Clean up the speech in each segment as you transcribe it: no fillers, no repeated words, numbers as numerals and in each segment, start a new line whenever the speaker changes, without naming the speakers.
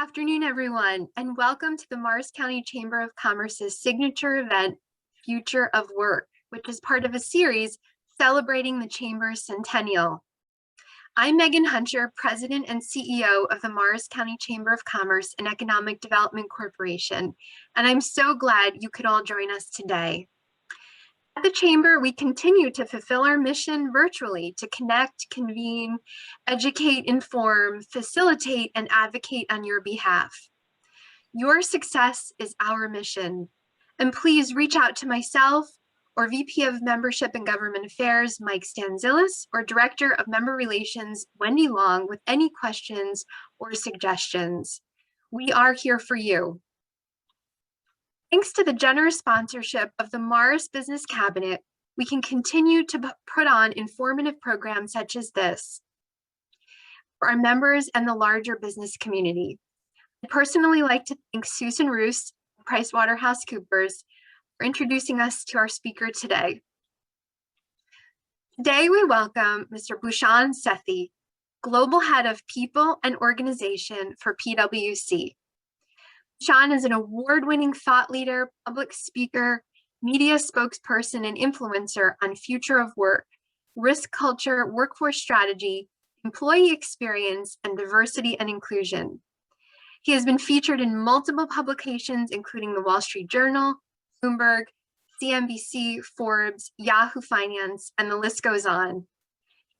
Afternoon, everyone, and welcome to the Morris County Chamber of Commerce's signature event, Future of Work, which is part of a series celebrating the Chamber's Centennial. I'm Megan Hunter, President and CEO of the Morris County Chamber of Commerce and Economic Development Corporation, and I'm so glad you could all join us today. At the Chamber, we continue to fulfill our mission virtually to connect, convene, educate, inform, facilitate, and advocate on your behalf. Your success is our mission. And please reach out to myself or VP of Membership and Government Affairs, Mike Stanzilis, or Director of Member Relations, Wendy Long, with any questions or suggestions. We are here for you. Thanks to the generous sponsorship of the Morris Business Cabinet, we can continue to put on informative programs such as this for our members and the larger business community. I'd personally like to thank Susan Roos, PricewaterhouseCoopers, for introducing us to our speaker today. Today, we welcome Mr. Bhushan Sethi, Global Head of People and Organization for PwC. Bhushan is an award-winning thought leader, public speaker, media spokesperson, and influencer on future of work, risk culture, workforce strategy, employee experience, and diversity and inclusion. He has been featured in multiple publications, including the Wall Street Journal, Bloomberg, CNBC, Forbes, Yahoo Finance, and the list goes on.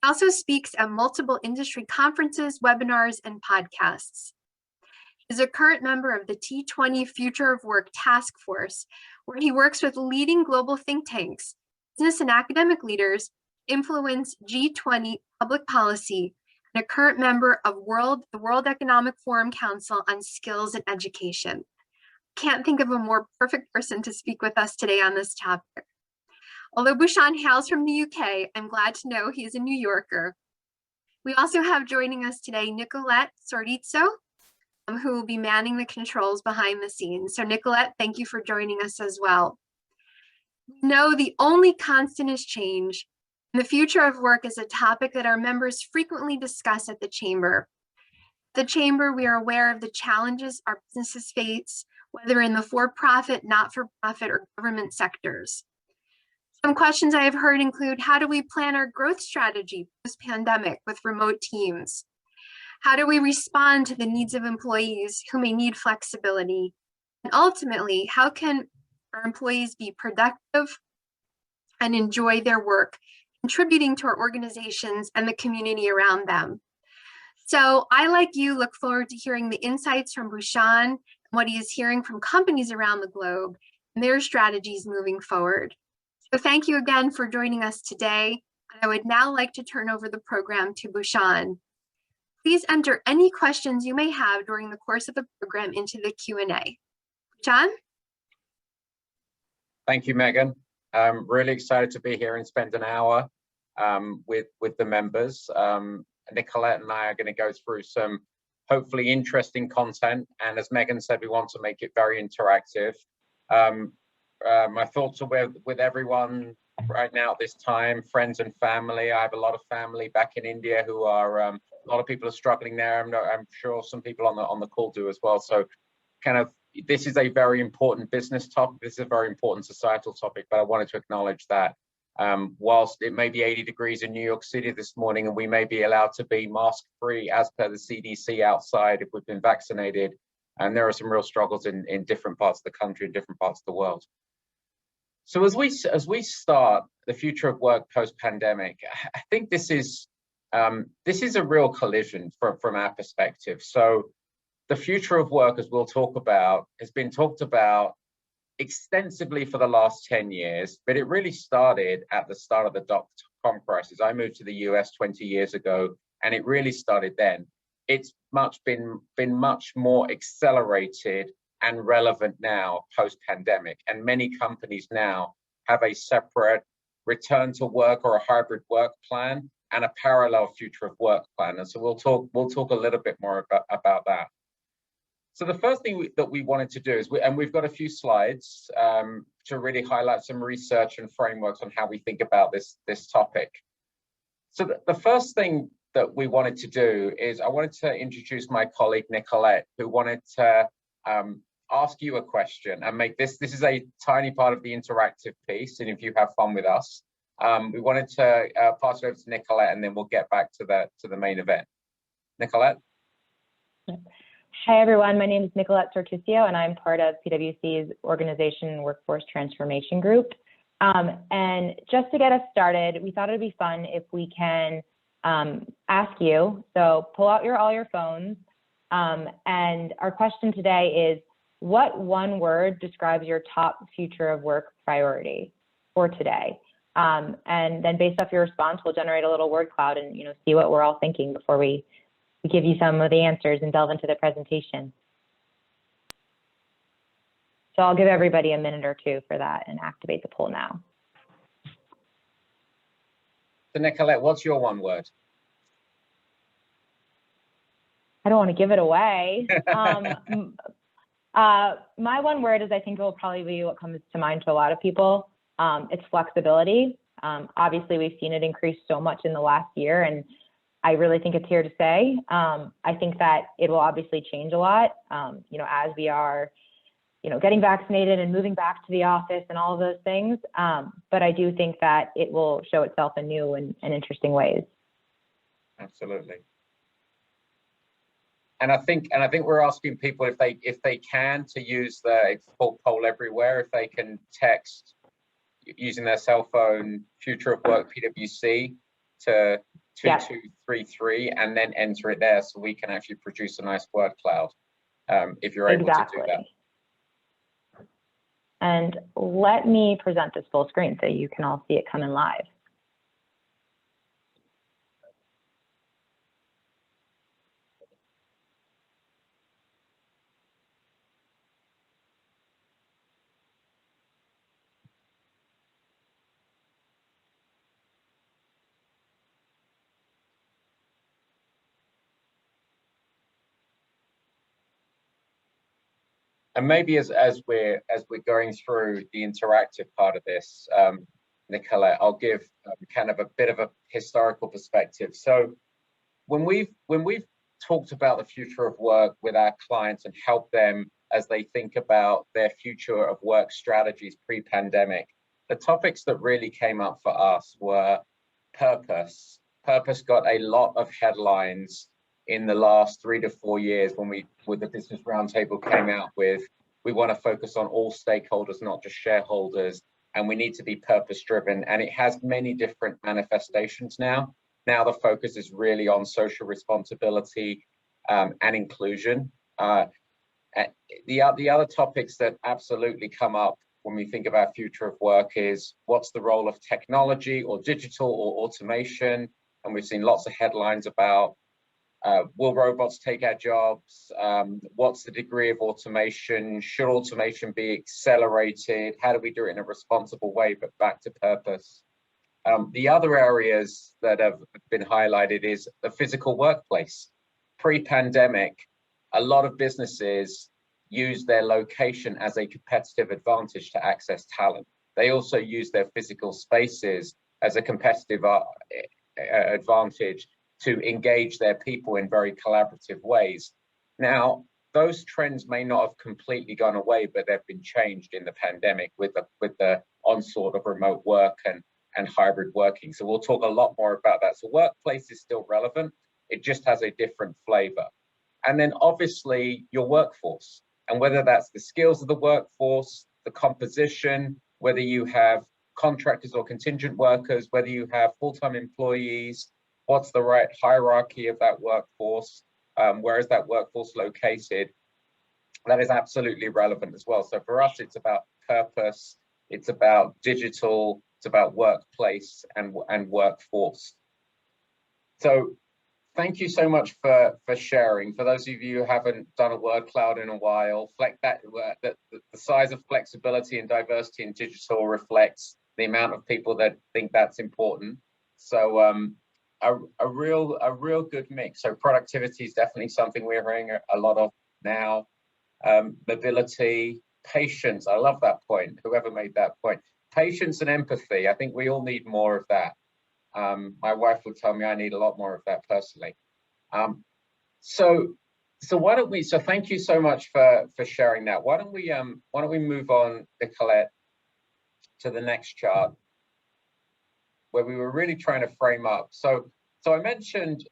He also speaks at multiple industry conferences, webinars, and podcasts. He is a current member of the T20 Future of Work Task Force, where he works with leading global think tanks, business and academic leaders, influence G20 public policy, and a current member of the World Economic Forum Council on Skills and Education. Can't think of a more perfect person to speak with us today on this topic. Although Bhushan hails from the UK, I'm glad to know he is a New Yorker. We also have joining us today Nicolette Sorizzo, who will be manning the controls behind the scenes. So Nicolette, thank you for joining us as well. We know the only constant is change. And the future of work is a topic that our members frequently discuss at the Chamber. At the Chamber, we are aware of the challenges our businesses face, whether in the for-profit, not-for-profit, or government sectors. Some questions I have heard include, how do we plan our growth strategy post-pandemic with remote teams? How do we respond to the needs of employees who may need flexibility? And ultimately, how can our employees be productive and enjoy their work, contributing to our organizations and the community around them? So I, like you, look forward to hearing the insights from Bhushan and what he is hearing from companies around the globe and their strategies moving forward. So thank you again for joining us today. And I would now like to turn over the program to Bhushan. Please enter any questions you may have during the course of the program into the Q&A. John?
Thank you, Megan. I'm really excited to be here and spend an hour with the members. Nicolette and I are going to go through some hopefully interesting content. And as Megan said, we want to make it very interactive. My thoughts are with everyone right now at this time, friends and family. I have a lot of family back in India who are, a lot of people are struggling there. I'm sure some people on the call do as well. So this is a very important business topic. This is a very important societal topic, but I wanted to acknowledge that whilst it may be 80 degrees in New York City this morning and we may be allowed to be mask-free as per the CDC outside if we've been vaccinated, and there are some real struggles in different parts of the country and different parts of the world. So as we start the future of work post-pandemic, I think this is a real collision from our perspective. So the future of work, as we'll talk about, has been talked about extensively for the last 10 years, but it really started at the start of the dot-com crisis. I moved to the US 20 years ago, and it really started then. It's been much more accelerated and relevant now post-pandemic, and many companies now have a separate return to work or a hybrid work plan and a parallel future of work plan. And so we'll talk a little bit more about that. So the first thing that we wanted to do is, we've got a few slides to really highlight some research and frameworks on how we think about this topic. So the first thing that we wanted to do is I wanted to introduce my colleague Nicolette, who wanted to ask you a question and make this is a tiny part of the interactive piece, and if you have fun with us, we wanted to pass it over to Nicolette, and then we'll get back to the main event. Nicolette?
Hi everyone, my name is Nicolette Sortusio and I'm part of PwC's Organization Workforce Transformation Group. And just to get us started, we thought it'd be fun if we can ask you, so pull out all your phones, and our question today is, what one word describes your top future of work priority for today? And then based off your response, we'll generate a little word cloud and see what we're all thinking before we give you some of the answers and delve into the presentation. So I'll give everybody a minute or two for that and activate the poll now.
So Nicolette, what's your one word?
I don't want to give it away. My one word is, I think it will probably be what comes to mind to a lot of people. It's flexibility. Obviously, we've seen it increase so much in the last year, and I really think it's here to stay. I think that it will obviously change a lot, as we are, getting vaccinated and moving back to the office and all of those things. But I do think that it will show itself in new and interesting ways.
Absolutely. And I think we're asking people if they can to use the poll everywhere, if they can text using their cell phone future of work PwC to 2233 and then enter it there, so we can actually produce a nice word cloud if you're able to do that.
And let me present this full screen so you can all see it coming live.
And maybe as we're going through the interactive part of this, Nicolette, I'll give kind of a bit of a historical perspective. So when we've talked about the future of work with our clients and helped them as they think about their future of work strategies pre-pandemic, the topics that really came up for us were purpose. Purpose got a lot of headlines in the last 3 to 4 years when the Business Roundtable came out with, we want to focus on all stakeholders, not just shareholders, and we need to be purpose driven. And it has many different manifestations now. Now the focus is really on social responsibility and inclusion. The other topics that absolutely come up when we think about future of work is, what's the role of technology or digital or automation? And we've seen lots of headlines about, will robots take our jobs? What's the degree of automation? Should automation be accelerated? How do we do it in a responsible way, but back to purpose? The other areas that have been highlighted is the physical workplace. Pre-pandemic, a lot of businesses use their location as a competitive advantage to access talent. They also use their physical spaces as a competitive advantage to engage their people in very collaborative ways. Now, those trends may not have completely gone away, but they've been changed in the pandemic with the onslaught of remote work and hybrid working. So we'll talk a lot more about that. So workplace is still relevant. It just has a different flavor. And then obviously your workforce, and whether that's the skills of the workforce, the composition, whether you have contractors or contingent workers, whether you have full-time employees, what's the right hierarchy of that workforce? Where is that workforce located? That is absolutely relevant as well. So for us, it's about purpose, it's about digital, it's about workplace and workforce. So thank you so much for sharing. For those of you who haven't done a word cloud in a while, the size of flexibility and diversity in digital reflects the amount of people that think that's important. So a real good mix. So productivity is definitely something we're hearing a lot of now. Mobility, patience. I love that point. Whoever made that point. Patience and empathy. I think we all need more of that. My wife would tell me I need a lot more of that personally. So why don't we? So thank you so much for sharing that. Why don't we move on, Nicolette, to the next chart, where we were really trying to frame up. So I mentioned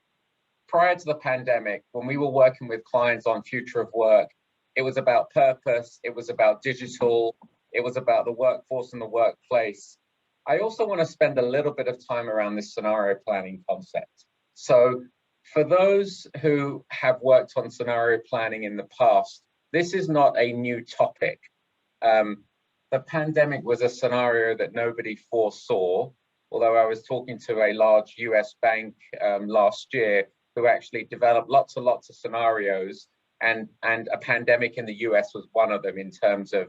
prior to the pandemic, when we were working with clients on future of work, it was about purpose, it was about digital, it was about the workforce and the workplace. I also want to spend a little bit of time around this scenario planning concept. So for those who have worked on scenario planning in the past, this is not a new topic. The pandemic was a scenario that nobody foresaw, although I was talking to a large US bank last year who actually developed lots and lots of scenarios, and a pandemic in the US was one of them in terms of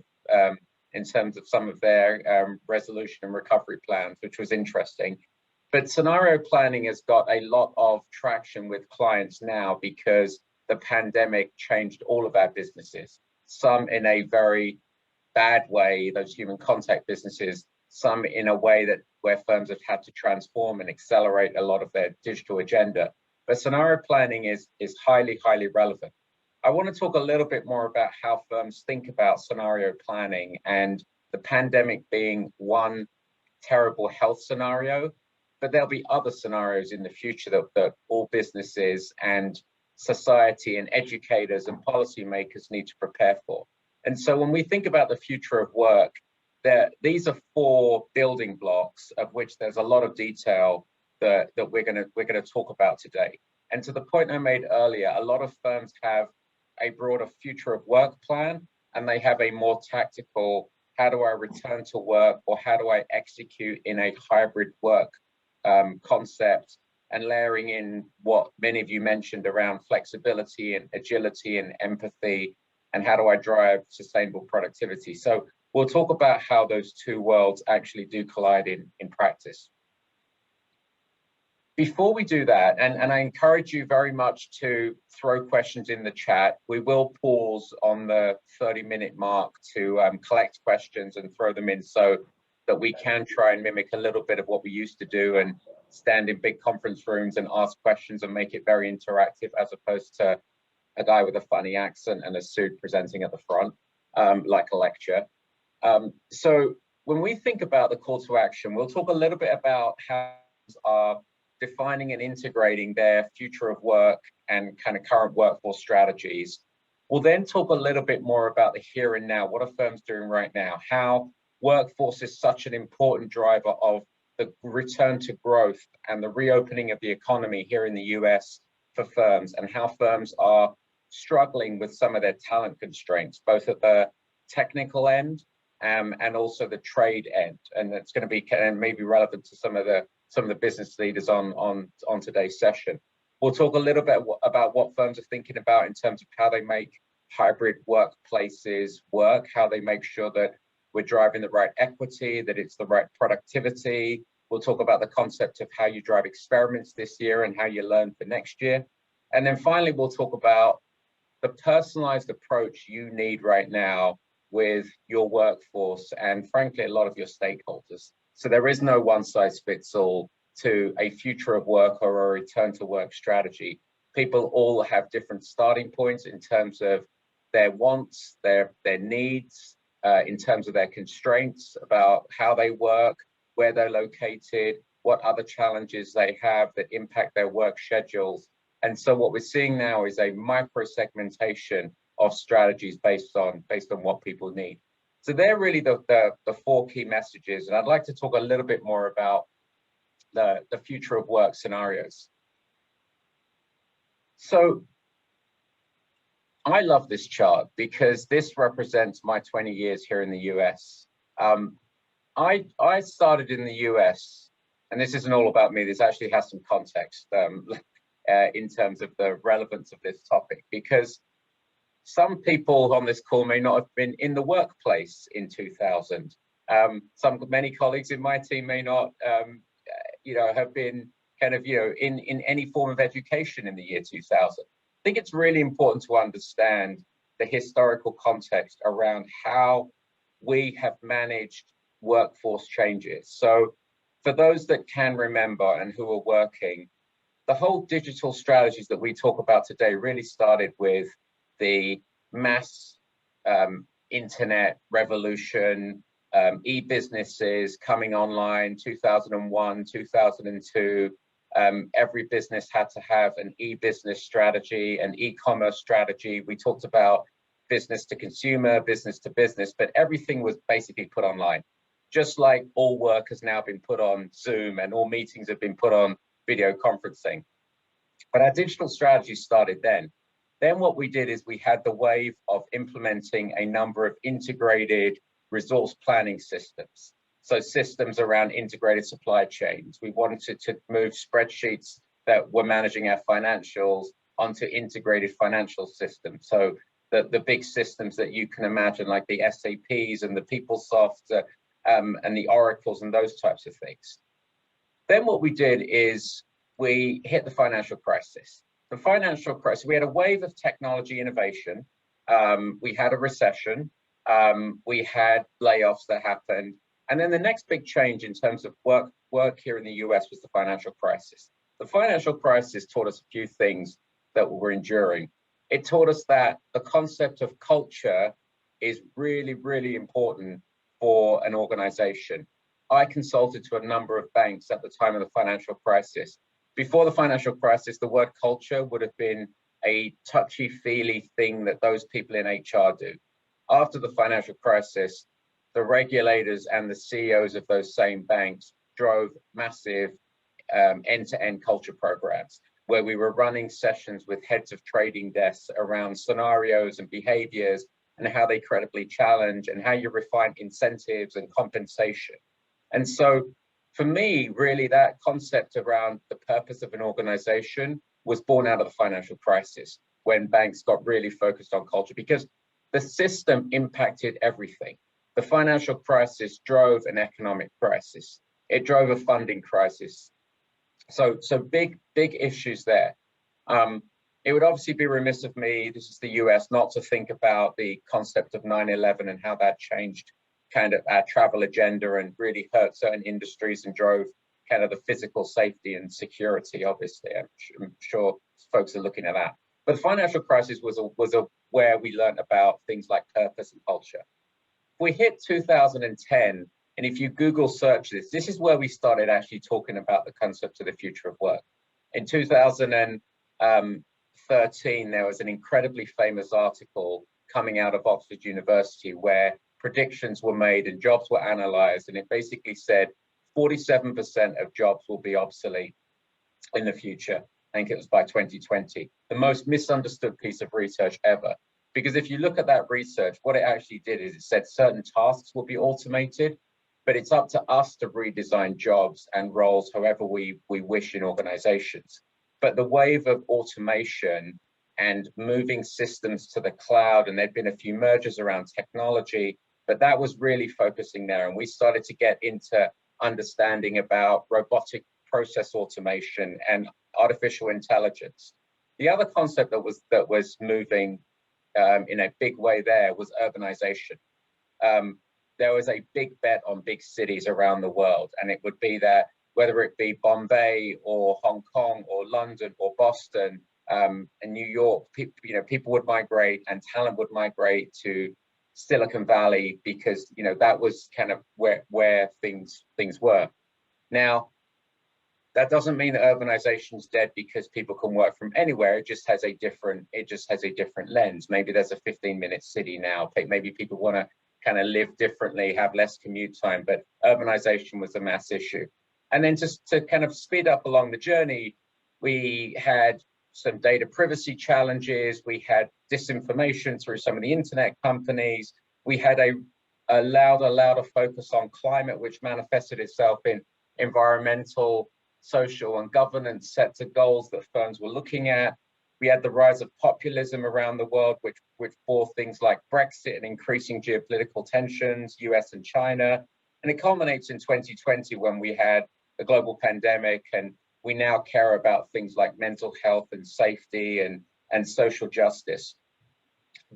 some of their resolution and recovery plans, which was interesting. But scenario planning has got a lot of traction with clients now because the pandemic changed all of our businesses, some in a very bad way, those human contact businesses, some in a way that where firms have had to transform and accelerate a lot of their digital agenda. But scenario planning is highly, highly relevant. I want to talk a little bit more about how firms think about scenario planning, and the pandemic being one terrible health scenario, but there'll be other scenarios in the future that all businesses and society and educators and policymakers need to prepare for. And so when we think about the future of work, these are 4 building blocks, of which there's a lot of detail that we're going to talk about today. And to the point I made earlier, a lot of firms have a broader future of work plan, and they have a more tactical, how do I return to work, or how do I execute in a hybrid work concept, and layering in what many of you mentioned around flexibility and agility and empathy, and how do I drive sustainable productivity. So we'll talk about how those 2 worlds actually do collide in practice. Before we do that, and I encourage you very much to throw questions in the chat. We will pause on the 30-minute mark to collect questions and throw them in so that we can try and mimic a little bit of what we used to do and stand in big conference rooms and ask questions and make it very interactive, as opposed to a guy with a funny accent and a suit presenting at the front, like a lecture. So when we think about the call to action, we'll talk a little bit about how are defining and integrating their future of work and kind of current workforce strategies. We'll then talk a little bit more about the here and now. What are firms doing right now? How workforce is such an important driver of the return to growth and the reopening of the economy here in the US for firms, and how firms are struggling with some of their talent constraints, both at the technical end and also the trade end. And that's going to be maybe relevant to some of the business leaders on today's session. We'll talk a little bit about what firms are thinking about in terms of how they make hybrid workplaces work, how they make sure that we're driving the right equity, that it's the right productivity. We'll talk about the concept of how you drive experiments this year and how you learn for next year. And then finally, we'll talk about the personalized approach you need right now with your workforce and, frankly, a lot of your stakeholders. So there is no one size fits all to a future of work or a return to work strategy. People all have different starting points in terms of their wants, their needs, in terms of their constraints about how they work, where they're located, what other challenges they have that impact their work schedules. And so what we're seeing now is a micro segmentation of strategies based on what people need. So they're really the 4 key messages. And I'd like to talk a little bit more about the future of work scenarios. So I love this chart because this represents my 20 years here in the US. I started in the US, and this isn't all about me, this actually has some context in terms of the relevance of this topic, because some people on this call may not have been in the workplace in 2000. Many colleagues in my team may not, have been kind of, in any form of education in the year 2000. I think it's really important to understand the historical context around how we have managed workforce changes. So for those that can remember and who are working, the whole digital strategies that we talk about today really started with the mass internet revolution, e-businesses coming online, 2001, 2002. Every business had to have an e-business strategy, an e-commerce strategy. We talked about business to consumer, business to business, but everything was basically put online. Just like all work has now been put on Zoom and all meetings have been put on video conferencing. But our digital strategy started then. Then what we did is we had the wave of implementing a number of integrated resource planning systems. So systems around integrated supply chains. We wanted to move spreadsheets that were managing our financials onto integrated financial systems. So the big systems that you can imagine, like the SAPs and the PeopleSoft and the Oracles and those types of things. Then what we did is we hit the financial crisis. The financial crisis, we had a wave of technology innovation. We had a recession. We had layoffs that happened. And then the next big change in terms of work here in the US was the financial crisis. The financial crisis taught us a few things that we're enduring. It taught us that the concept of culture is really, really important for an organization. I consulted to a number of banks at the time of the financial crisis. Before the financial crisis, the word culture would have been a touchy-feely thing that those people in HR do. After the financial crisis, the regulators and the CEOs of those same banks drove massive end-to-end culture programs where we were running sessions with heads of trading desks around scenarios and behaviors and how they credibly challenge and how you refine incentives and compensation. And so for me, really, that concept around the purpose of an organization was born out of the financial crisis when banks got really focused on culture because the system impacted everything. The financial crisis drove an economic crisis. It drove a funding crisis. So big issues there. It would obviously be remiss of me, this is the US, not to think about the concept of 9/11 and how that changed kind of our travel agenda and really hurt certain industries and drove kind of the physical safety and security, obviously. I'm sure folks are looking at that. But the financial crisis was where we learned about things like purpose and culture. We hit 2010, and if you Google search this is where we started actually talking about the concept of the future of work. In 2013, there was an incredibly famous article coming out of Oxford University where predictions were made and jobs were analyzed, and it basically said 47% of jobs will be obsolete in the future. I think it was by 2020. The most misunderstood piece of research ever. Because if you look at that research, what it actually did is it said certain tasks will be automated, but it's up to us to redesign jobs and roles however we wish in organizations. But the wave of automation and moving systems to the cloud, and there'd been a few mergers around technology, but that was really focusing there. And we started to get into understanding about robotic process automation and artificial intelligence. The other concept that was moving in a big way there was urbanization. There was a big bet on big cities around the world, and it would be that whether it be Bombay or Hong Kong or London or Boston and New York, people would migrate and talent would migrate to Silicon Valley because that was kind of where things were. Now, that doesn't mean that urbanization is dead because people can work from anywhere. It just has a different lens. Maybe there's a 15-minute city now. Maybe people want to kind of live differently, have less commute time, but urbanization was a mass issue. And then just to kind of speed up along the journey, we had some data privacy challenges. We had disinformation through some of the internet companies. We had a louder focus on climate, which manifested itself in environmental, social, and governance sets of goals that firms were looking at. We had the rise of populism around the world, which bore things like Brexit and increasing geopolitical tensions, US and China. And it culminates in 2020 when we had the global pandemic, and we now care about things like mental health and safety and social justice.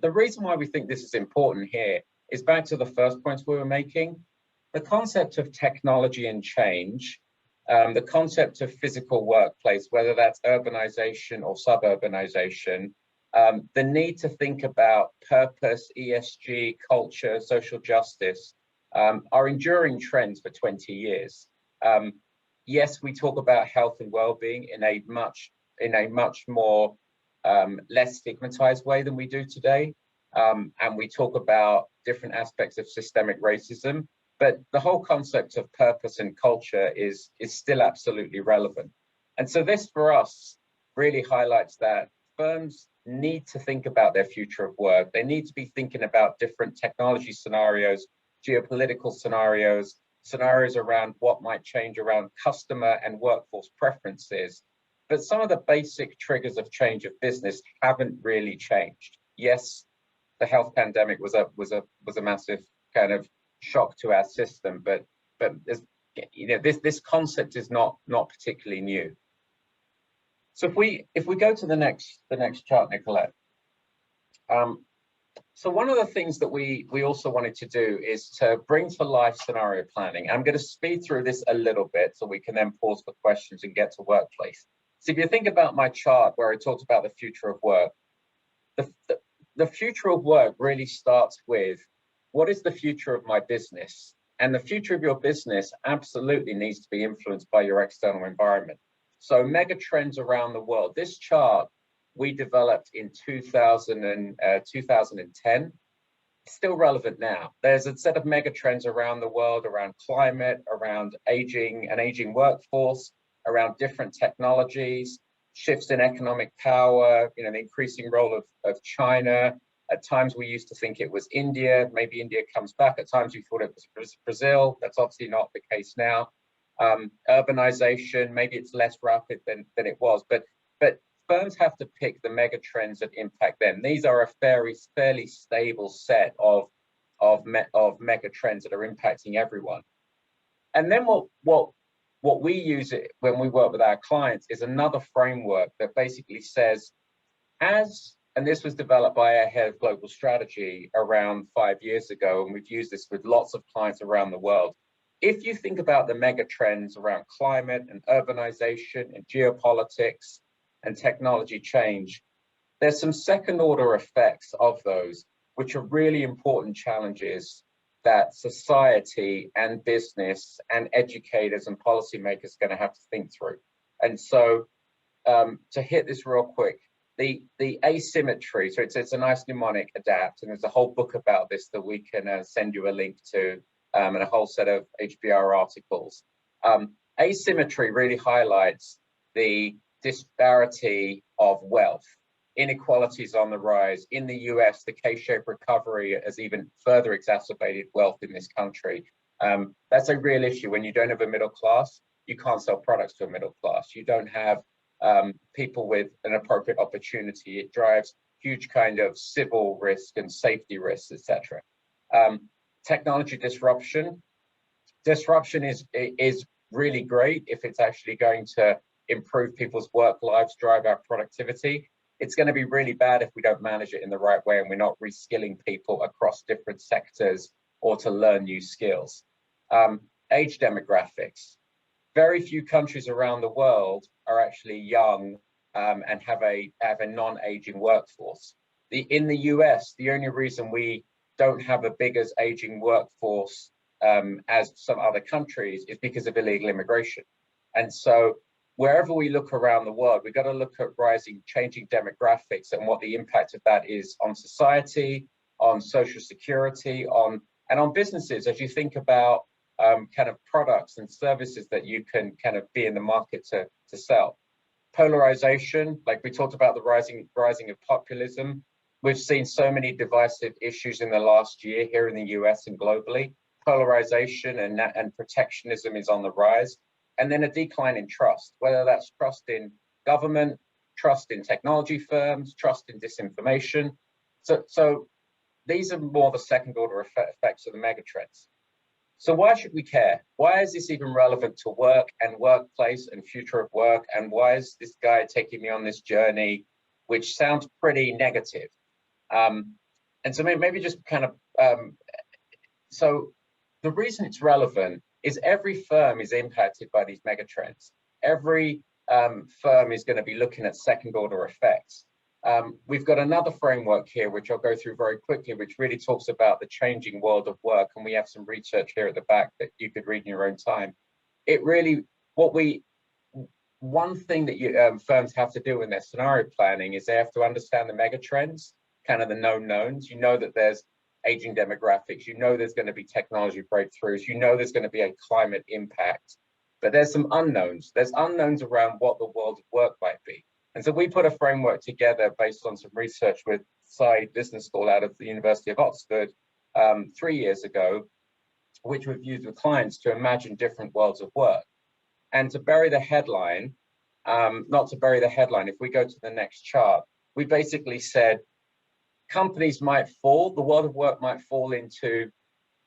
The reason why we think this is important here is back to the first points we were making. The concept of technology and change the concept of physical workplace, whether that's urbanization or suburbanization, the need to think about purpose, ESG, culture, social justice, are enduring trends for 20 years. Yes, we talk about health and well-being in a much more less stigmatized way than we do today. And we talk about different aspects of systemic racism, but the whole concept of purpose and culture is still absolutely relevant. And so this for us really highlights that firms need to think about their future of work. They need to be thinking about different technology scenarios, geopolitical scenarios, scenarios around what might change around customer and workforce preferences. But some of the basic triggers of change of business haven't really changed. Yes, the health pandemic was a massive kind of shock to our system, but this concept is not particularly new. So if we go to the next chart, Nicolette. So one of the things that we also wanted to do is to bring to life scenario planning. I'm going to speed through this a little bit so we can then pause for questions and get to workplace. So if you think about my chart where I talked about the future of work, the future of work really starts with, what is the future of my business? And the future of your business absolutely needs to be influenced by your external environment. So mega trends around the world. This chart we developed in 2010. It's still relevant now. There's a set of mega trends around the world, around climate, around an aging workforce, around different technologies, shifts in economic power, the increasing role of China. At times we used to think it was India, maybe India comes back. At times we thought it was Brazil. That's obviously not the case now. Urbanization, maybe it's less rapid than it was, but firms have to pick the mega trends that impact them. These are a fairly stable set of mega trends that are impacting everyone. And then what we use it when we work with our clients is another framework that basically says, and this was developed by our head of global strategy around 5 years ago, and we've used this with lots of clients around the world. If you think about the mega trends around climate and urbanization and geopolitics and technology change, there's some second order effects of those, which are really important challenges that society and business and educators and policymakers are going to have to think through. And so to hit this real quick, the asymmetry, so it's a nice mnemonic, ADAPT, and there's a whole book about this that we can send you a link to, and a whole set of HBR articles. Asymmetry really highlights the disparity of wealth. Inequalities on the rise. In the US, the K-shaped recovery has even further exacerbated wealth in this country. That's a real issue. When you don't have a middle class, you can't sell products to a middle class. You don't have people with an appropriate opportunity. It drives huge kind of civil risk and safety risks, etc. Technology disruption. Disruption is really great if it's actually going to improve people's work lives, drive our productivity. It's going to be really bad if we don't manage it in the right way and we're not reskilling people across different sectors or to learn new skills. Age demographics. Very few countries around the world are actually young and have a non-aging workforce. In the US, the only reason we don't have a big as aging workforce as some other countries is because of illegal immigration. And so wherever we look around the world, we've got to look at changing demographics and what the impact of that is on society, on social security, on businesses, as you think about kind of products and services that you can kind of be in the market to sell. Polarization, like we talked about the rising of populism. We've seen so many divisive issues in the last year here in the US and globally. Polarization and protectionism is on the rise. And then a decline in trust, whether that's trust in government, trust in technology firms, trust in disinformation. So these are more the second order effects of the megatrends. So why should we care? Why is this even relevant to work and workplace and future of work? And why is this guy taking me on this journey, which sounds pretty negative? And so maybe just kind of, so the reason it's relevant is every firm is impacted by these megatrends. Every firm is going to be looking at second order effects. We've got another framework here, which I'll go through very quickly, which really talks about the changing world of work. And we have some research here at the back that you could read in your own time. It really, one thing that firms have to do in their scenario planning is they have to understand the mega trends, kind of the known knowns. You know that there's aging demographics, you know there's going to be technology breakthroughs, you know there's going to be a climate impact, but there's some unknowns. There's unknowns around what the world of work might be. And so we put a framework together based on some research with Side Business School out of the University of Oxford 3 years ago, which we've used with clients to imagine different worlds of work. And to bury the headline, not to bury the headline, if we go to the next chart, we basically said companies might fall, the world of work might fall into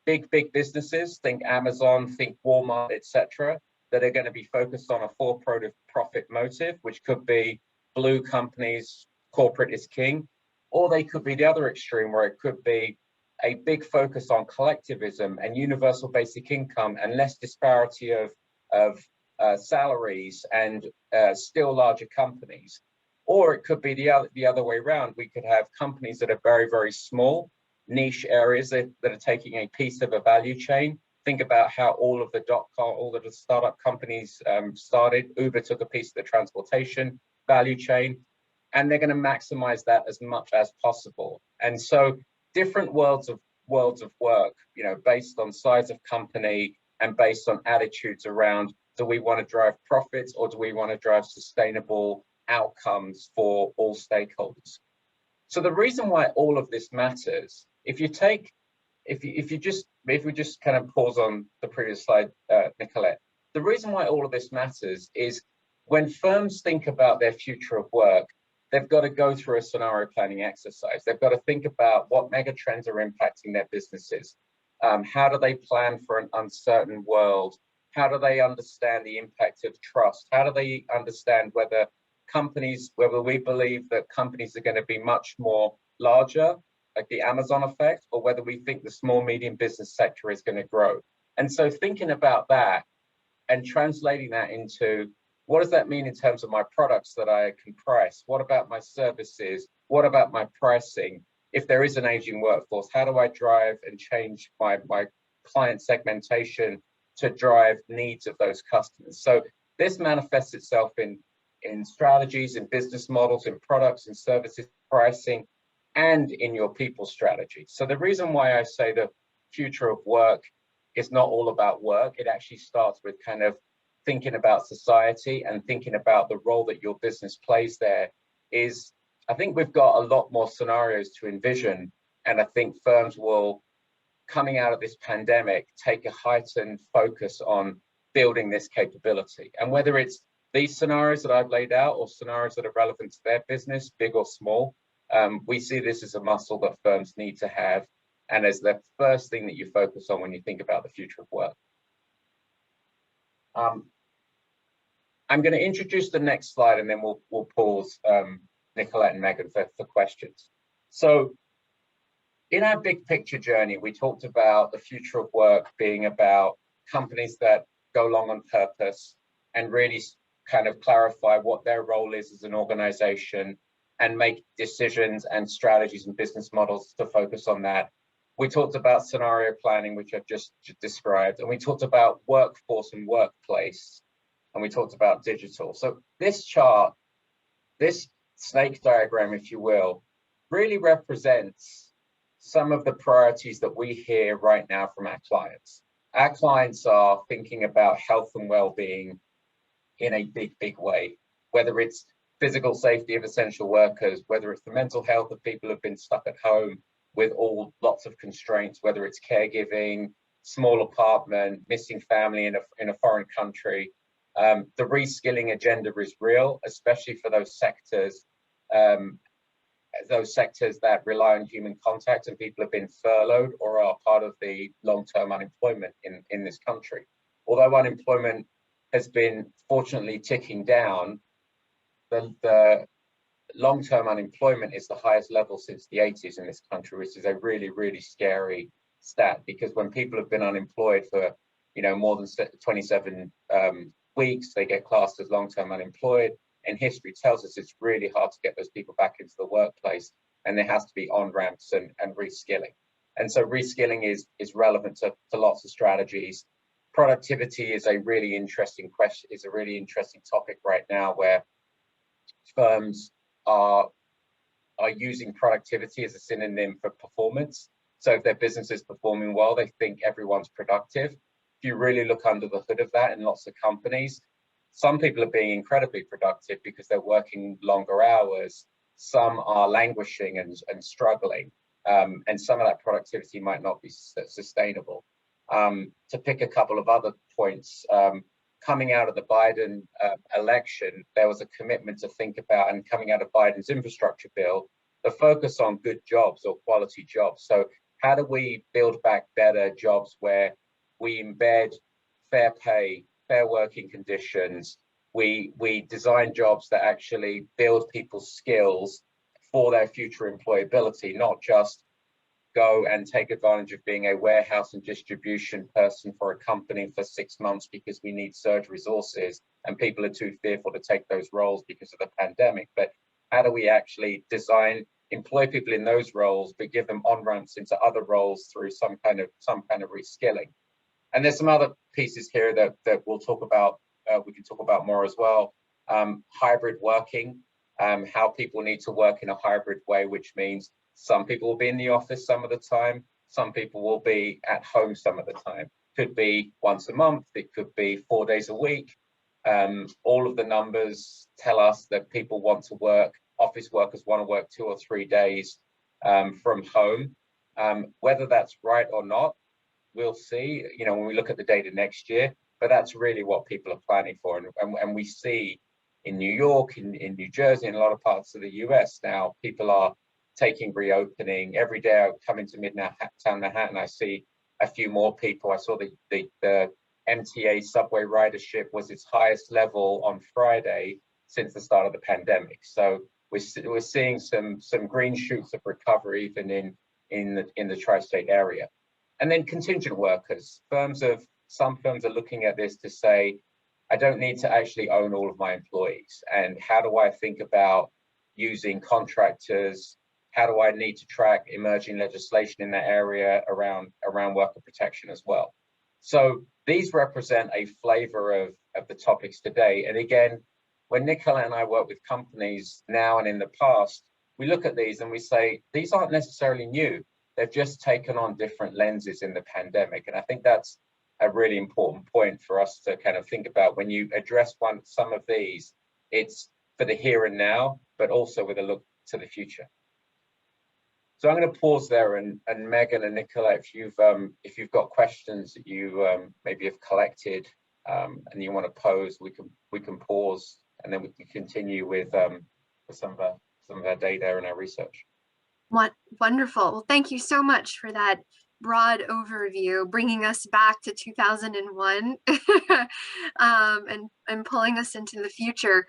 big businesses, think Amazon, think Walmart, etc., that are going to be focused on a for-profit motive, which could be blue companies, corporate is king, or they could be the other extreme where it could be a big focus on collectivism and universal basic income and less disparity of salaries and still larger companies. Or it could be the other way around. We could have companies that are very small, niche areas that are taking a piece of a value chain. Think about how all of the startup companies started. Uber took a piece of the transportation value chain, and they're going to maximize that as much as possible. And so different worlds of work, you know, based on size of company and based on attitudes around, do we want to drive profits or do we want to drive sustainable outcomes for all stakeholders? So the reason why all of this matters, if we just kind of pause on the previous slide, Nicolette, the reason why all of this matters is when firms think about their future of work, they've got to go through a scenario planning exercise. They've got to think about what mega trends are impacting their businesses. How do they plan for an uncertain world? How do they understand the impact of trust? How do they understand whether we believe that companies are going to be much more larger, like the Amazon effect, or whether we think the small, medium business sector is going to grow? And so thinking about that and translating that into, what does that mean in terms of my products that I can price? What about my services? What about my pricing? If there is an aging workforce, how do I drive and change my client segmentation to drive needs of those customers? So this manifests itself in strategies, in business models, in products and services, pricing, and in your people strategy. So the reason why I say the future of work is not all about work, it actually starts with kind of thinking about society and thinking about the role that your business plays there is, I think we've got a lot more scenarios to envision. And I think firms will, coming out of this pandemic, take a heightened focus on building this capability. And whether it's these scenarios that I've laid out or scenarios that are relevant to their business, big or small, we see this as a muscle that firms need to have and as the first thing that you focus on when you think about the future of work. I'm going to introduce the next slide and then we'll pause Nicolette and Megan for questions. So in our big picture journey, we talked about the future of work being about companies that go long on purpose and really kind of clarify what their role is as an organization and make decisions and strategies and business models to focus on that. We talked about scenario planning, which I've just described, and we talked about workforce and workplace, and we talked about digital. So this chart, this snake diagram, if you will, really represents some of the priorities that we hear right now from our clients. Our clients are thinking about health and well-being in a big way, whether it's physical safety of essential workers, whether it's the mental health of people who've been stuck at home with lots of constraints, whether it's caregiving, small apartment, missing family in a foreign country. The reskilling agenda is real, especially for those sectors that rely on human contact and people have been furloughed or are part of the long-term unemployment in this country. Although unemployment has been fortunately ticking down, the long-term unemployment is the highest level since the 80s in this country, which is a really scary stat, because when people have been unemployed for more than 27 weeks, they get classed as long-term unemployed. And history tells us it's really hard to get those people back into the workplace, and there has to be on-ramps and reskilling. And so reskilling is relevant to lots of strategies. Productivity is a really interesting question, is a really interesting topic right now, where firms are using productivity as a synonym for performance. So if their business is performing well, they think everyone's productive. If you really look under the hood of that in lots of companies, some people are being incredibly productive because they're working longer hours. Some are languishing and struggling. And some of that productivity might not be sustainable. To pick a couple of other points, coming out of the Biden election, there was a commitment to think about, and coming out of Biden's infrastructure bill, the focus on good jobs or quality jobs. So how do we build back better jobs where we embed fair pay, fair working conditions? We design jobs that actually build people's skills for their future employability, not just go and take advantage of being a warehouse and distribution person for a company for 6 months because we need surge resources and people are too fearful to take those roles because of the pandemic. But how do we actually employ people in those roles, but give them on-ramps into other roles through some kind of reskilling? And there's some other pieces here that we'll talk about, we can talk about more as well. Hybrid working, how people need to work in a hybrid way, which means some people will be in the office some of the time, some people will be at home some of the time. Could be once a month, it could be 4 days a week. All of the numbers tell us that people want to work, office workers want to work 2 or 3 days from home. Whether that's right or not, we'll see, when we look at the data next year, but that's really what people are planning for. And we see in New York, in New Jersey, in a lot of parts of the US now, people are taking reopening. Every day I come into Midtown Manhattan, I see a few more people. I saw the MTA subway ridership was its highest level on Friday since the start of the pandemic. So we're seeing some green shoots of recovery even in the tri-state area. And then contingent workers. Some firms are looking at this to say, I don't need to actually own all of my employees. And how do I think about using contractors? How do I need to track emerging legislation in that area around worker protection as well? So these represent a flavor of the topics today. And again, when Nicola and I work with companies now and in the past, we look at these and we say, these aren't necessarily new. They've just taken on different lenses in the pandemic. And I think that's a really important point for us to kind of think about. When you address some of these, it's for the here and now, but also with a look to the future. So I'm going to pause there, and Megan and Nicola, if you've got questions that you maybe have collected and you want to pose, we can pause, and then we can continue with some of our data and our research.
What wonderful. Well, thank you so much for that broad overview, bringing us back to 2001 and pulling us into the future.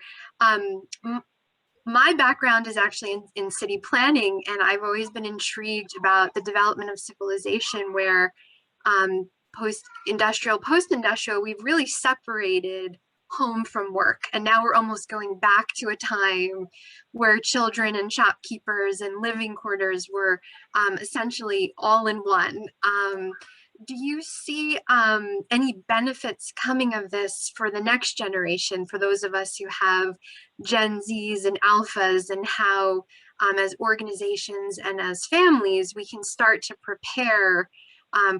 My background is actually in city planning, and I've always been intrigued about the development of civilization where post-industrial, we've really separated home from work. And now we're almost going back to a time where children and shopkeepers and living quarters were essentially all in one. Do you see any benefits coming of this for the next generation, for those of us who have Gen Zs and Alphas, and how as organizations and as families, we can start to prepare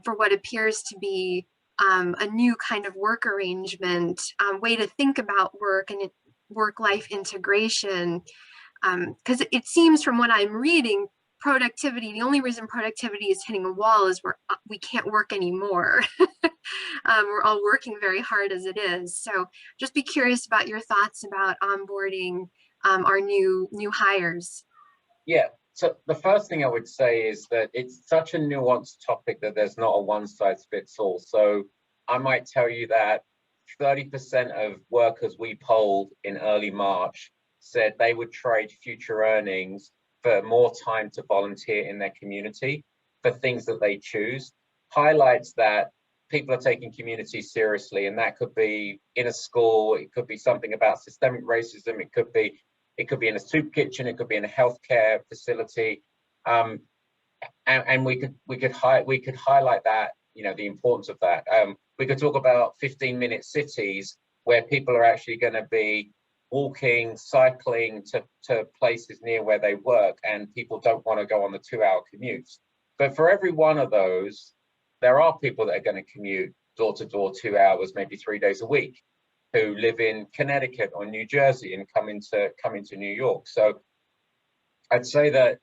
for what appears to be a new kind of work arrangement, way to think about work and work-life integration? Because it seems from what I'm reading, productivity, the only reason productivity is hitting a wall is we can't work anymore. We're all working very hard as it is. So just be curious about your thoughts about onboarding our new hires.
Yeah, so the first thing I would say is that it's such a nuanced topic that there's not a one size fits all. So I might tell you that 30% of workers we polled in early March said they would trade future earnings for more time to volunteer in their community for things that they choose. Highlights that people are taking community seriously, and that could be in a school, it could be something about systemic racism, it could be in a soup kitchen, it could be in a healthcare facility, and we could highlight that, you know, the importance of that. We could talk about 15-minute cities where people are actually going to be walking, cycling to places near where they work, and people don't want to go on the 2-hour commutes. But for every one of those, there are people that are going to commute door to door 2 hours, maybe 3 days a week, who live in Connecticut or New Jersey and come into New York. So I'd say that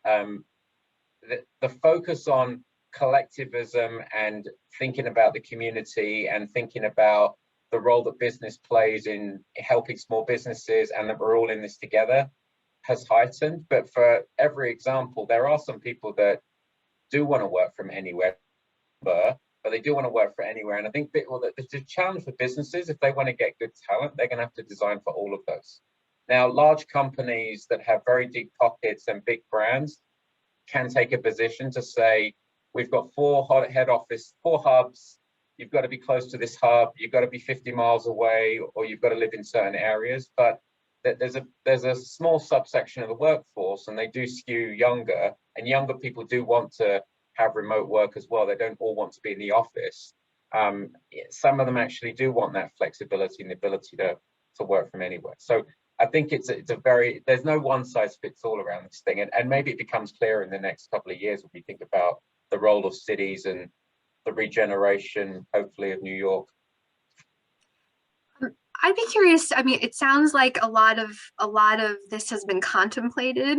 the focus on collectivism and thinking about the community and thinking about the role that business plays in helping small businesses and that we're all in this together has heightened. But for every example, there are some people that do want to work from anywhere, but they do want to work for anywhere. And I think the challenge for businesses, if they want to get good talent, they're going to have to design for all of those. Now, large companies that have very deep pockets and big brands can take a position to say, we've got 4 hubs, you've got to be close to this hub, you've got to be 50 miles away, or you've got to live in certain areas. But there's a small subsection of the workforce, and they do skew younger, and younger people do want to have remote work as well. They don't all want to be in the office. Some of them actually do want that flexibility and the ability to work from anywhere. So I think there's no one size fits all around this thing. And maybe it becomes clearer in the next couple of years when we think about the role of cities and the regeneration, hopefully, of New York.
I'd be curious. I mean, it sounds like a lot of this has been contemplated,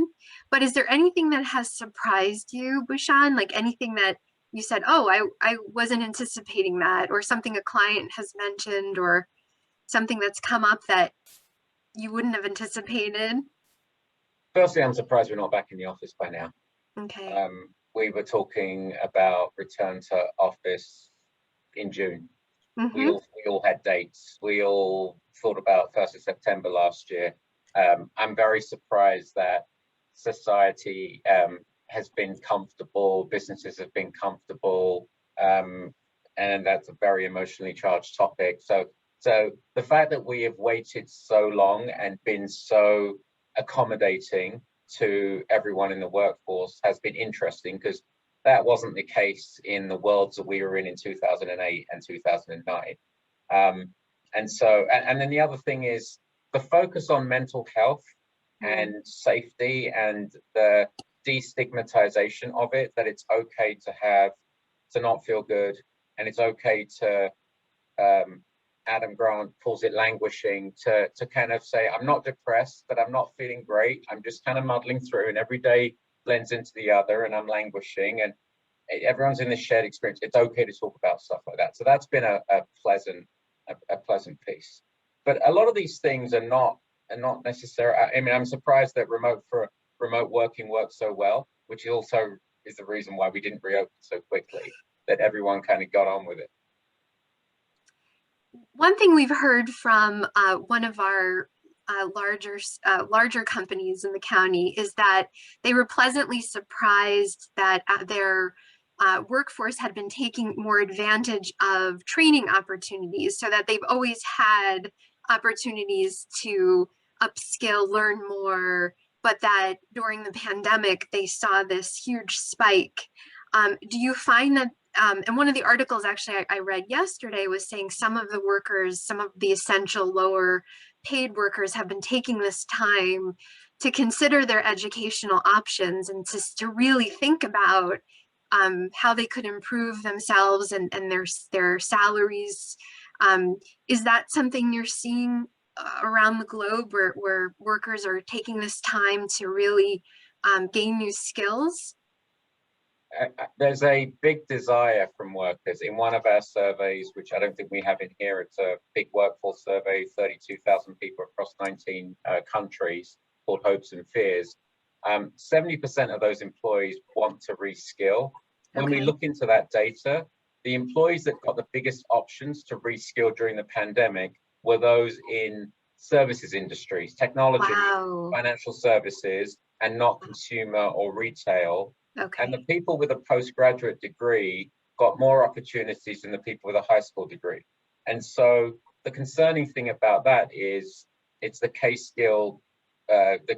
but is there anything that has surprised you, Bhushan? Like anything that you said, oh, I wasn't anticipating that, or something a client has mentioned, or something that's come up that you wouldn't have anticipated?
Firstly, I'm surprised we're not back in the office by now.
Okay.
We were talking about return to office in June. We all had dates. We all thought about 1st of September last year. I'm very surprised that society has been comfortable, businesses have been comfortable, and that's a very emotionally charged topic. So the fact that we have waited so long and been so accommodating to everyone in the workforce has been interesting, because that wasn't the case in the worlds that we were in 2008 and 2009. And then the other thing is the focus on mental health and safety and the destigmatization of it, that it's okay to not feel good, and it's okay to, Adam Grant calls it languishing, to kind of say, I'm not depressed, but I'm not feeling great. I'm just kind of muddling through, and every day blends into the other, and I'm languishing, and everyone's in this shared experience. It's okay to talk about stuff like that. So that's been a pleasant piece. But a lot of these things are not necessary. I mean, I'm surprised that remote working works so well, which also is the reason why we didn't reopen so quickly, that everyone kind of got on with it.
One thing we've heard from one of our larger companies in the county is that they were pleasantly surprised that their workforce had been taking more advantage of training opportunities, so that they've always had opportunities to upskill, learn more, but that during the pandemic they saw this huge spike. Do you find that, and one of the articles actually I read yesterday was saying some of the workers, some of the essential lower paid workers have been taking this time to consider their educational options and to really think about how they could improve themselves and their salaries. Is that something you're seeing around the globe, where workers are taking this time to really gain new skills?
There's a big desire from workers. In one of our surveys, which I don't think we have in here, it's a big workforce survey, 32,000 people across 19 countries, called Hopes and Fears. 70% of those employees want to reskill. When we look into that data, the employees that got the biggest options to reskill during the pandemic were those in services industries, technology, financial services, and not consumer or retail. And the people with a postgraduate degree got more opportunities than the people with a high school degree. And so the concerning thing about that is it's the K-skilled, the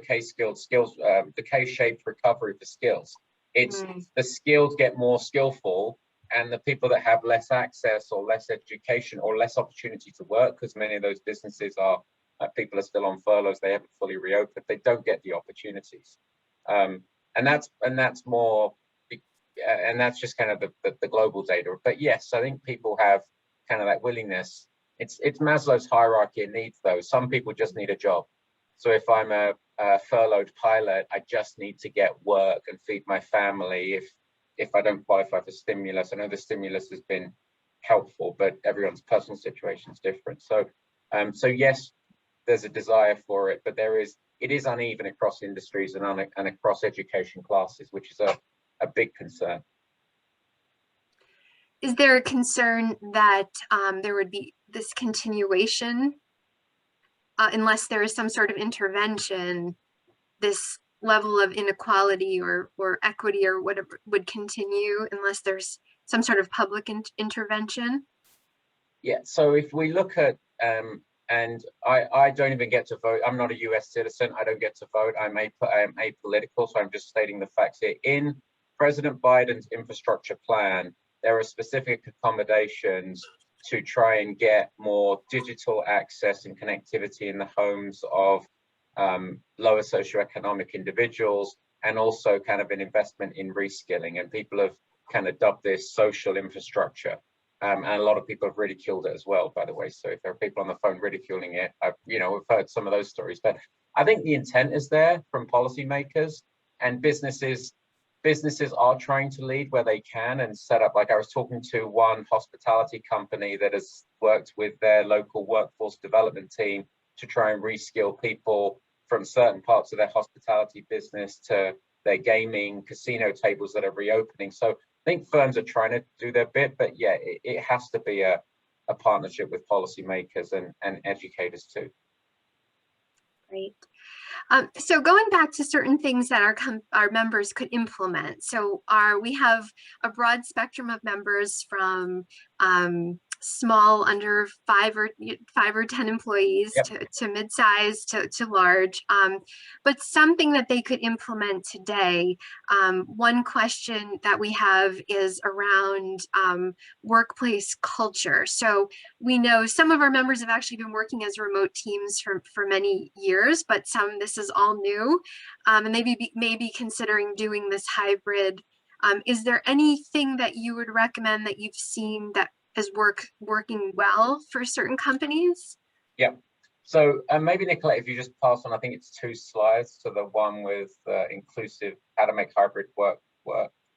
K-shaped recovery for skills. It's the skills get more skillful, and the people that have less access or less education or less opportunity to work, because many of those businesses are, people are still on furloughs, they haven't fully reopened, they don't get the opportunities. And that's more, and that's just kind of the global data. But yes, I think people have kind of that willingness. It's Maslow's hierarchy of needs, though. Some people just need a job. So if I'm a furloughed pilot, I just need to get work and feed my family. If I don't qualify for stimulus, I know the stimulus has been helpful, but everyone's personal situation is different. So, so yes, there's a desire for it, but it is uneven across industries and across education classes, which is a big concern.
Is there a concern that there would be this continuation unless there is some sort of intervention, this level of inequality or equity or whatever would continue unless there's some sort of public intervention? Yeah,
so if we look at, and I don't even get to vote. I'm not a US citizen. I don't get to vote. I'm apolitical, so I'm just stating the facts here. In President Biden's infrastructure plan, there are specific accommodations to try and get more digital access and connectivity in the homes of lower socioeconomic individuals, and also kind of an investment in reskilling. And people have kind of dubbed this social infrastructure. And a lot of people have ridiculed it as well, by the way. So if there are people on the phone ridiculing it, we've heard some of those stories. But I think the intent is there from policymakers, and businesses are trying to lead where they can and set up. Like I was talking to one hospitality company that has worked with their local workforce development team to try and reskill people from certain parts of their hospitality business to their gaming casino tables that are reopening. So I think firms are trying to do their bit, but yeah, it has to be a partnership with policymakers and educators too.
Great. So going back to certain things that our members could implement. So we have a broad spectrum of members from small, under 5 or 10 employees, yep, to mid-size to large, but something that they could implement today. One question that we have is around workplace culture. So we know some of our members have actually been working as remote teams for many years, but this is all new, and they may be considering doing this hybrid. Is there anything that you would recommend that you've seen that is working well for certain companies?
Yeah. So maybe Nicolette, if you just pass on, I think it's 2 slides to the one with inclusive, how to make hybrid work,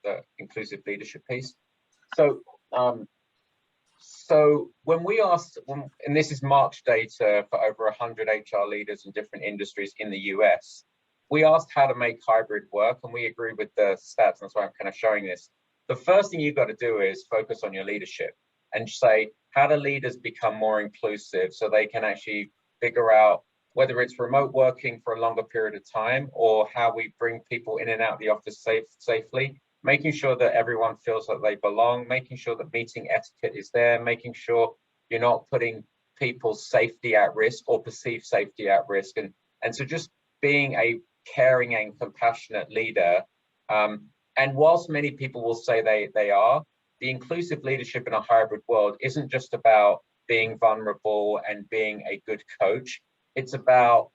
the inclusive leadership piece. So so when we asked, and this is March data for over 100 HR leaders in different industries in the US, we asked how to make hybrid work, and we agree with the stats. That's why I'm kind of showing this. The first thing you've got to do is focus on your leadership and say, how do leaders become more inclusive so they can actually figure out whether it's remote working for a longer period of time or how we bring people in and out of the office safely, making sure that everyone feels that they belong, making sure that meeting etiquette is there, making sure you're not putting people's safety at risk or perceived safety at risk. And so just being a caring and compassionate leader. And whilst many people will say they are, the inclusive leadership in a hybrid world isn't just about being vulnerable and being a good coach. It's about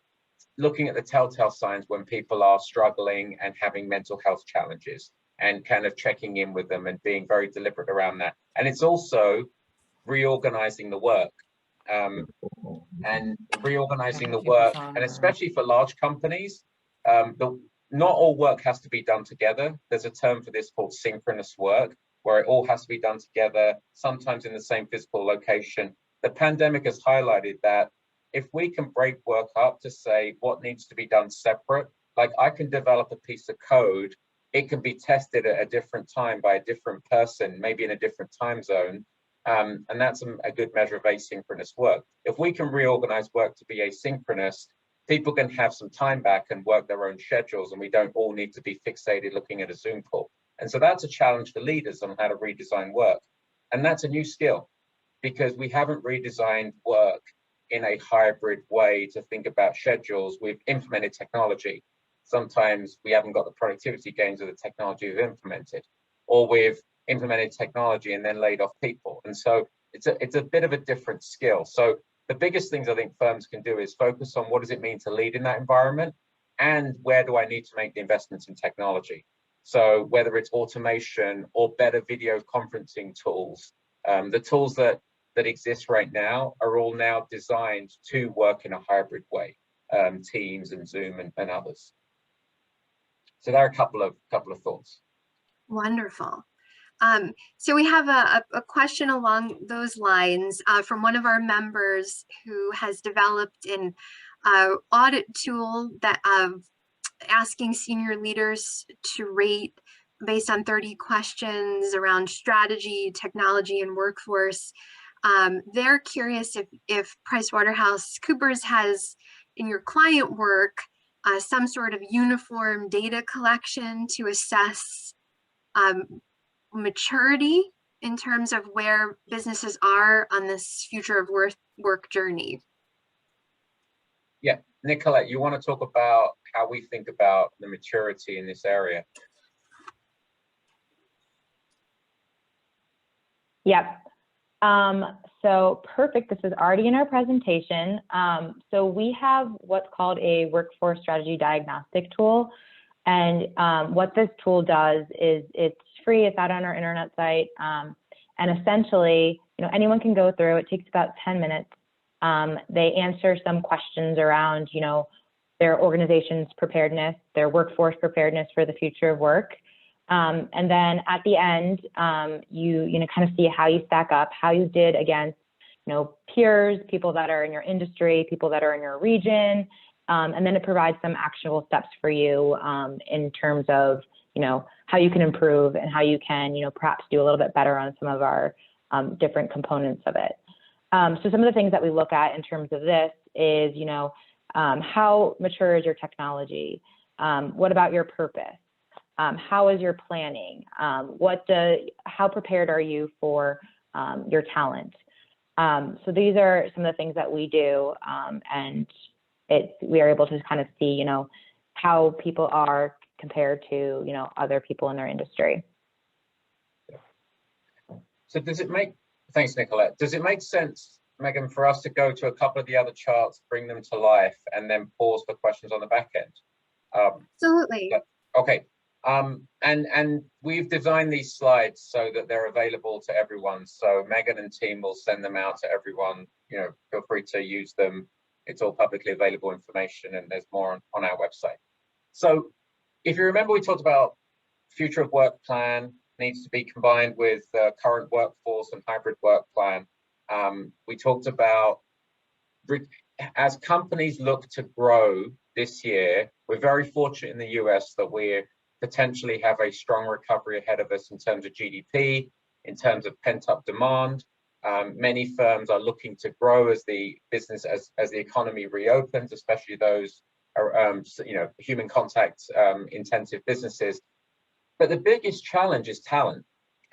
looking at the telltale signs when people are struggling and having mental health challenges and kind of checking in with them and being very deliberate around that. And it's also reorganizing the work and reorganizing the work, and especially for large companies, not all work has to be done together. There's a term for this called synchronous work, where it all has to be done together, sometimes in the same physical location. The pandemic has highlighted that if we can break work up to say what needs to be done separate, like I can develop a piece of code, it can be tested at a different time by a different person, maybe in a different time zone. And that's a good measure of asynchronous work. If we can reorganize work to be asynchronous, people can have some time back and work their own schedules, and we don't all need to be fixated looking at a Zoom call. And so that's a challenge for leaders on how to redesign work. And that's a new skill because we haven't redesigned work in a hybrid way to think about schedules. We've implemented technology. Sometimes we haven't got the productivity gains of the technology we've implemented, or we've implemented technology and then laid off people. And so it's a bit of a different skill. So the biggest things I think firms can do is focus on what does it mean to lead in that environment, and where do I need to make the investments in technology? So whether it's automation or better video conferencing tools, the tools that exist right now are all now designed to work in a hybrid way, Teams and Zoom and others. So there are a couple of thoughts.
Wonderful. So we have a question along those lines from one of our members who has developed an audit tool that asking senior leaders to rate based on 30 questions around strategy, technology, and workforce. They're curious if PricewaterhouseCoopers has, in your client work, some sort of uniform data collection to assess maturity in terms of where businesses are on this future of work journey.
Yeah, Nicolette, you want to talk about how we think about the maturity in this area?
Yep. So perfect. This is already in our presentation. So we have what's called a workforce strategy diagnostic tool. And what this tool does is it's free. It's out on our internet site. And essentially, anyone can go through. It takes about 10 minutes. They answer some questions around, their organization's preparedness, their workforce preparedness for the future of work. And then at the end, you kind of see how you stack up, how you did against, peers, people that are in your industry, people that are in your region. And then it provides some actionable steps for you in terms of, how you can improve and how you can, perhaps do a little bit better on some of our different components of it. So some of the things that we look at in terms of this is, how mature is your technology? What about your purpose? How is your planning? How prepared are you for your talent? So these are some of the things that we do, and we are able to kind of see, how people are compared to, other people in their industry.
So thanks, Nicolette. Does it make sense, Megan, for us to go to a couple of the other charts, bring them to life, and then pause for questions on the back end?
Absolutely.
Okay. And we've designed these slides so that they're available to everyone. So Megan and team will send them out to everyone. Feel free to use them. It's all publicly available information, and there's more on our website. So if you remember, we talked about future of work plan needs to be combined with the current workforce and hybrid work plan. We talked about as companies look to grow this year, we're very fortunate in the US that we potentially have a strong recovery ahead of us in terms of GDP, in terms of pent-up demand. Many firms are looking to grow as the business, as the economy reopens, especially those human contact intensive businesses. But the biggest challenge is talent.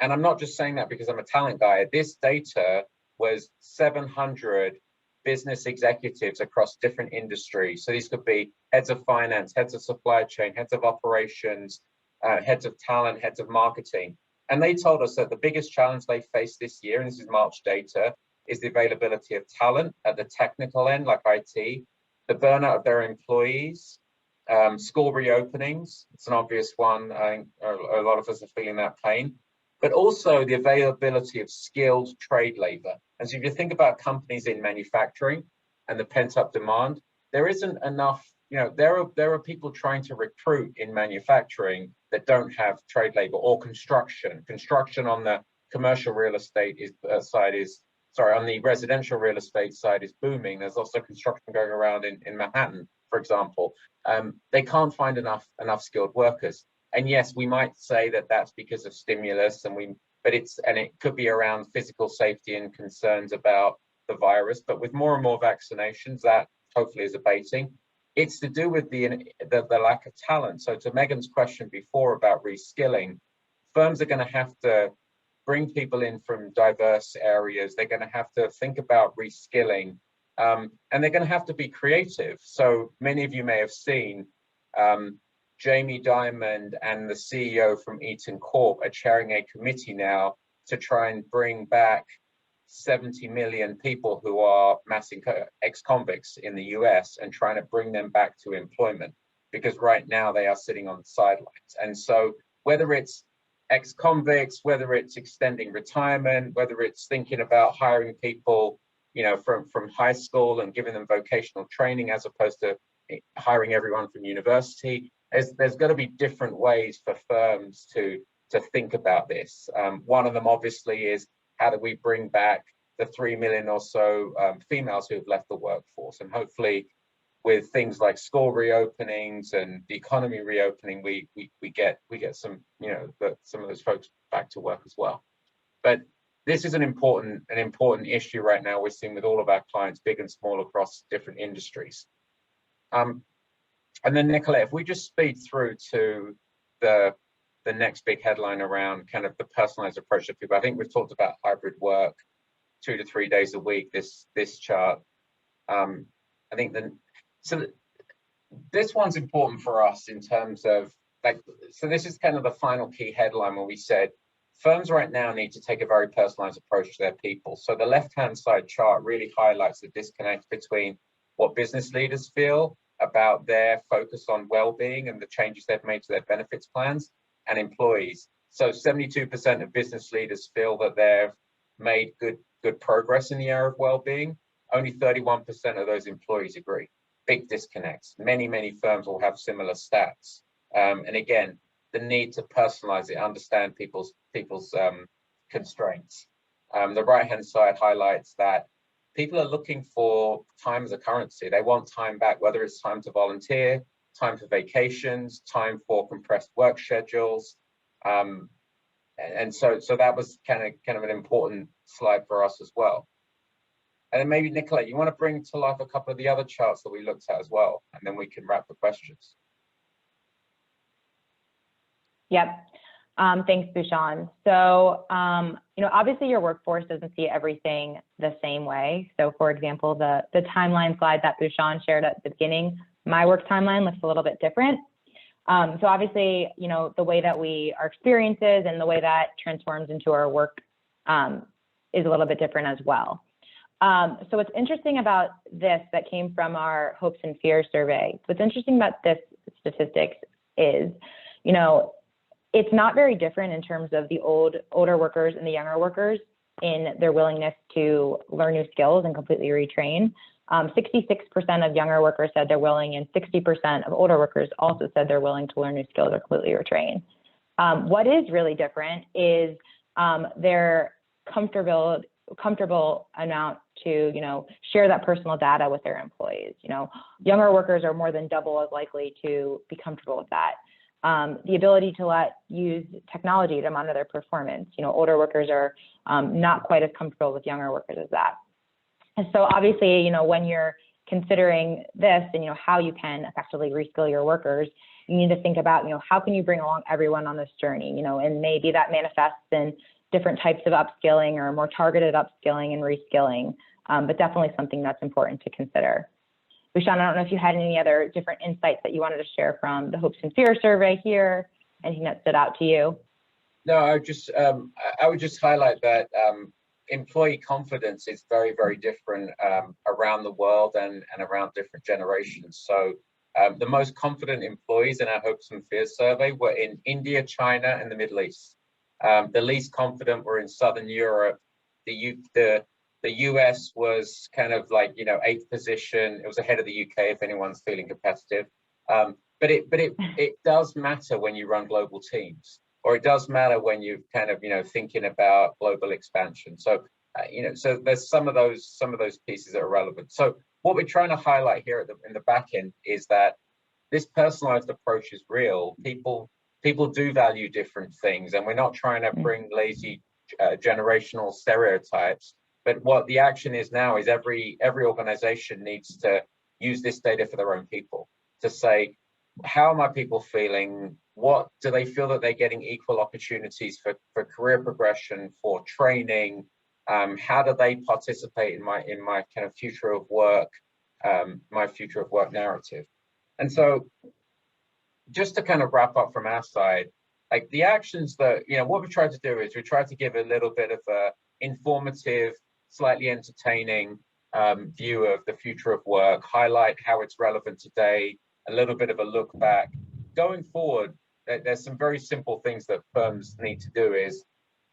And I'm not just saying that because I'm a talent guy. This data was 700 business executives across different industries. So these could be heads of finance, heads of supply chain, heads of operations, heads of talent, heads of marketing. And they told us that the biggest challenge they face this year, and this is March data, is the availability of talent at the technical end, like IT, the burnout of their employees, school reopenings. It's an obvious one. I think a lot of us are feeling that pain, but also the availability of skilled trade labor. And so if you think about companies in manufacturing and the pent-up demand, there isn't enough, there are people trying to recruit in manufacturing that don't have trade labor, or construction. Construction on the commercial real estate on the residential real estate side is booming. There's also construction going around in Manhattan, for example. They can't find enough skilled workers. And yes, we might say that that's because of stimulus, but it could be around physical safety and concerns about the virus. But with more and more vaccinations, that hopefully is abating. It's to do with the lack of talent. So to Megan's question before about reskilling, firms are going to have to bring people in from diverse areas. They're going to have to think about reskilling, and they're going to have to be creative. So many of you may have seen Jamie Dimon and the CEO from Eaton Corp are chairing a committee now to try and bring back 70 million people who are mass ex-convicts in the US and trying to bring them back to employment, because right now they are sitting on the sidelines. And so whether it's ex-convicts, whether it's extending retirement, whether it's thinking about hiring people, you know, from high school and giving them vocational training as opposed to hiring everyone from university, there's got to be different ways for firms to think about this. One of them obviously is, how do we bring back the 3 million or so females who have left the workforce? And hopefully with things like school reopenings and the economy reopening, we get some, you know, some of those folks back to work as well. But this is an important issue right now we're seeing with all of our clients, big and small, across different industries. And then Nicolette, if we just speed through to the next big headline around kind of the personalized approach to people. I think we've talked about hybrid work, 2 to 3 days a week, this chart. I think this one's important for us in terms of, like, so this is kind of the final key headline where we said firms right now need to take a very personalized approach to their people. So the left-hand side chart really highlights the disconnect between what business leaders feel about their focus on well-being and the changes they've made to their benefits plans, and employees. So 72% of business leaders feel that they've made good progress in the area of well-being. Only 31% of those employees agree. Big disconnects. Many firms will have similar stats. And again, the need to personalize it, understand people's constraints. The right-hand side highlights that people are looking for time as a currency. They want time back, whether it's time to volunteer, time for vacations, time for compressed work schedules. And so that was kind of an important slide for us as well. And then maybe Nicolette, you want to bring to life a couple of the other charts that we looked at as well, and then we can wrap the questions.
Yep. Thanks, Bhushan. So, you know, obviously your workforce doesn't see everything the same way. So for example, the timeline slide that Bhushan shared at the beginning, my work timeline looks a little bit different. So obviously, you know, the way that our experiences and the way that transforms into our work is a little bit different as well. So what's interesting about this that came from our hopes and fears survey, what's interesting about this statistics is, you know, it's not very different in terms of the older workers and the younger workers in their willingness to learn new skills and completely retrain. 66% of younger workers said they're willing, and 60% of older workers also said they're willing to learn new skills or completely retrain. What is really different is their comfortable amount to, you know, share that personal data with their employees. You know, younger workers are more than double as likely to be comfortable with that. The ability to use technology to monitor their performance. You know, older workers are not quite as comfortable with younger workers as that. And so obviously, you know, when you're considering this and, you know, how you can effectively reskill your workers, you need to think about, you know, how can you bring along everyone on this journey, you know, and maybe that manifests in different types of upskilling or more targeted upskilling and reskilling, but definitely something that's important to consider. Bhushan, I don't know if you had any other different insights that you wanted to share from the Hopes and Fears survey here, anything that stood out to you?
No, I would just highlight that employee confidence is very, very different around the world and around different generations. So the most confident employees in our Hopes and Fears survey were in India, China, and the Middle East. The least confident were in Southern Europe. The US was kind of like, you know, 8th position. It was ahead of the UK if anyone's feeling competitive. But it does matter when you run global teams, or it does matter when you're kind of, you know, thinking about global expansion. So, you know, so there's some of those pieces that are relevant. So what we're trying to highlight here in the back end is that this personalized approach is real. People do value different things, and we're not trying to bring lazy generational stereotypes. But what the action is now is every organization needs to use this data for their own people to say, how are my people feeling? what do they feel that they're getting equal opportunities for career progression, for training? How do they participate in my kind of future of work, my future of work narrative? And so just to kind of wrap up from our side, like the actions that, what we try to do is we try to give a little bit of a informative, slightly entertaining view of the future of work, highlight how it's relevant today, a little bit of a look back. Going forward, there's some very simple things that firms need to do is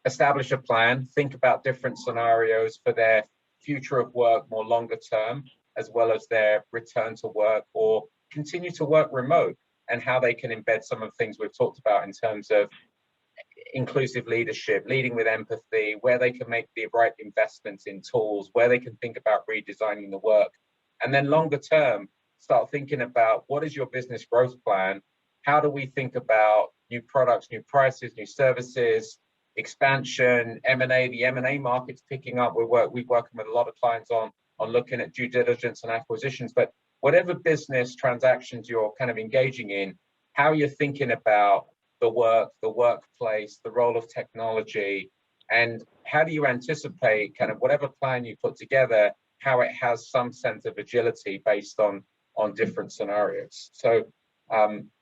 establish a plan, think about different scenarios for their future of work more longer term, as well as their return to work or continue to work remote, and how they can embed some of the things we've talked about in terms of inclusive leadership, leading with empathy, where they can make the right investments in tools, where they can think about redesigning the work. And then longer term, start thinking about what is your business growth plan? How do we think about new products, new prices, new services, expansion, M&A? The M&A market's picking up. We're working with a lot of clients on looking at due diligence and acquisitions, but whatever business transactions you're kind of engaging in, how you're thinking about the work, the workplace, the role of technology, and how do you anticipate kind of whatever plan you put together, how it has some sense of agility based on different scenarios. So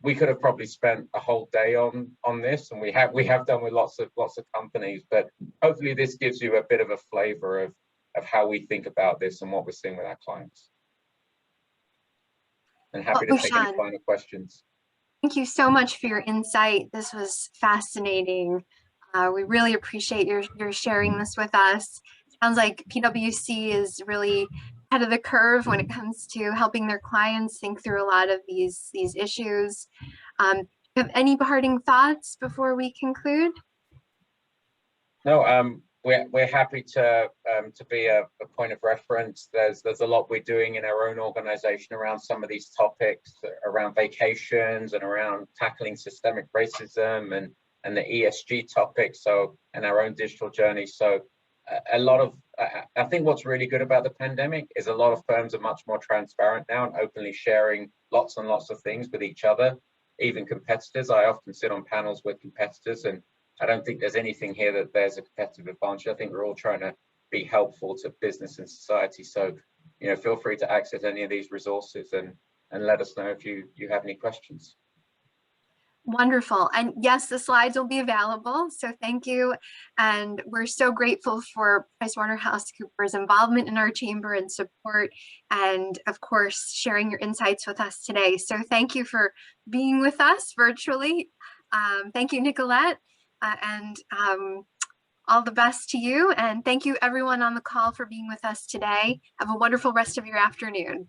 we could have probably spent a whole day on this, and we have done with lots of companies, but hopefully this gives you a bit of a flavor of how we think about this and what we're seeing with our clients. And happy to take any final questions.
Thank you so much for your insight. This was fascinating. We really appreciate your sharing this with us. Sounds like PwC is really ahead of the curve when it comes to helping their clients think through a lot of these issues. Do you have any parting thoughts before we conclude?
No, we're happy to be a point of reference. There's a lot we're doing in our own organization around some of these topics, around vacations and around tackling systemic racism and the ESG topics, so and our own digital journey. So a lot of I think what's really good about the pandemic is a lot of firms are much more transparent now and openly sharing lots and lots of things with each other, even competitors. I often sit on panels with competitors, and I don't think there's anything here that there's a competitive advantage. I think we're all trying to be helpful to business and society. So, feel free to access any of these resources and let us know if you have any questions.
Wonderful. And yes, the slides will be available. So thank you. And we're so grateful for PricewaterhouseCoopers' involvement in our chamber and support, and of course, sharing your insights with us today. So thank you for being with us virtually. Thank you, Nicolette. And all the best to you. And thank you everyone on the call for being with us today. Have a wonderful rest of your afternoon.